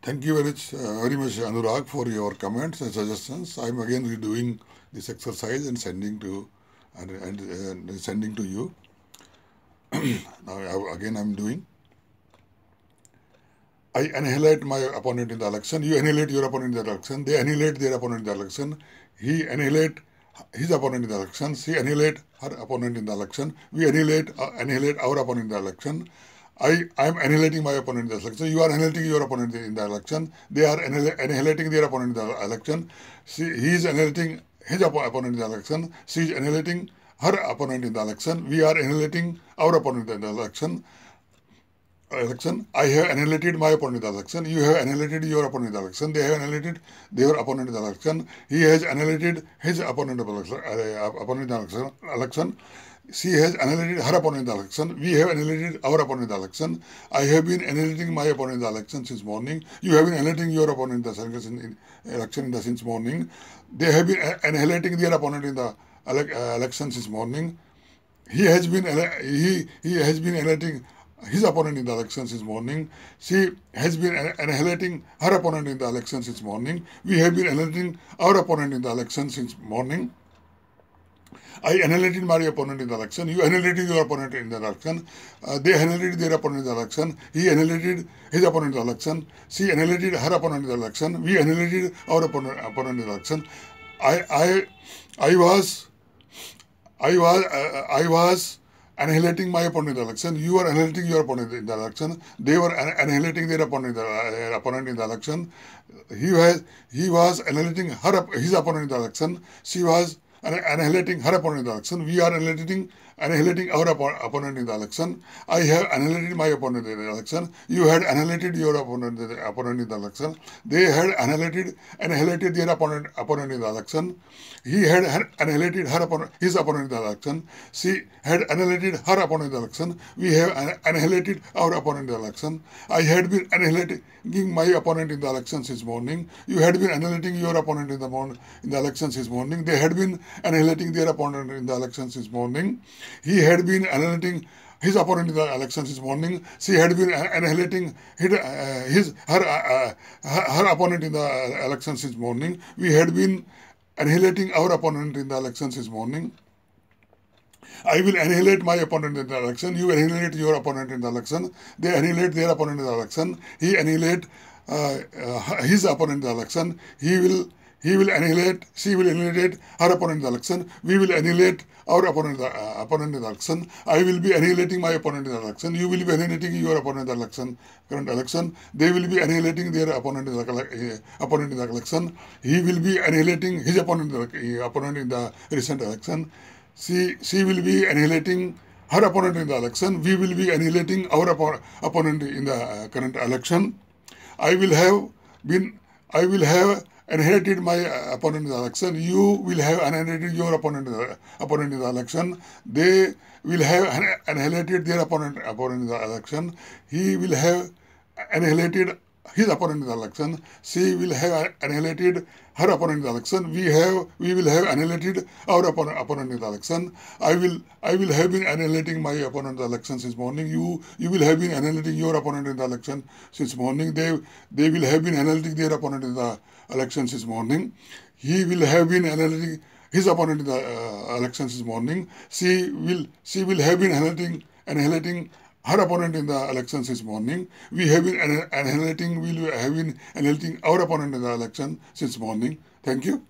Thank you very much, Anurag, for your comments and suggestions. I'm again redoing this exercise and sending to sending to you. Now again I'm doing. I annihilate my opponent in the election. You annihilate your opponent in the election. They annihilate their opponent in the election. He annihilate his opponent in the election. She annihilate her opponent in the election. We annihilate our opponent in the election. I am annihilating my opponent in the election. You are annihilating your opponent in the election. They are annihilating their opponent in the election. He is annihilating his opponent in the election. She is annihilating her opponent in the election. We are annihilating our opponent in the election. I have annihilated my opponent in the election. You have annihilated your opponent in the election. They have annihilated their opponent in the election. He has annihilated his opponent in the election. She has annihilated her opponent in the election. We have annihilated our opponent in the election. I have been annihilating my opponent in the election since morning. You have been annihilating your opponent in the election since morning. They have been annihilating their opponent in the election since morning. He has been annihilating his opponent in the election since morning. She has been annihilating her opponent in the election since morning. We have been annihilating our opponent in the election since morning. I annihilated my opponent in the election. You annihilated your opponent in the election. They annihilated their opponent in the election. He annihilated his opponent in the election. She annihilated her opponent in the election. We annihilated our opponent in the election. I was annihilating my opponent in the election. You are annihilating your opponent in the election. They were annihilating their opponent in the election. He was annihilating his opponent in the election. She was annihilating her opponent in the election. We are annihilating our opponent in the election. I have annihilated my opponent in the election. You had annihilated your opponent in the election. They had annihilated their opponent in the election. He had annihilated his opponent in the election. She had annihilated her opponent in the election. We have annihilated our opponent in the election. I had been annihilating my opponent in the election since morning. You had been annihilating your opponent in the election since morning. They had been annihilating their opponent in the election since morning. He had been annihilating his opponent in the election since morning. She had been annihilating her opponent in the election since morning. We had been annihilating our opponent in the election since morning. I will annihilate my opponent in the election. You annihilate your opponent in the election. They annihilate their opponent in the election. He annihilate his opponent in the election. He will annihilate. She will annihilate her opponent in the election. We will annihilate our opponent in the election. I will be annihilating my opponent in the election. You will be annihilating your opponent in the current election. They will be annihilating their opponent in the election. He will be annihilating his opponent in the recent election. She will be annihilating her opponent in the election. We will be annihilating our opponent in the current election. I will have inherited my opponent in the election. You will have inherited your opponent in the election. They will have annihilated their opponent in the election. He will have annihilated his opponent in the election. She will have annihilated her opponent in the election. We will have annihilated our opponent in the election. I will have been annihilating my opponent in the election since morning. You will have been annihilating your opponent in the election since morning. They will have been annihilating their opponent in the election since morning. He will have been annihilating his opponent in the election since morning. She will have been annihilating her opponent in the election since morning. We have been annihilating our opponent in the election since morning. Thank you.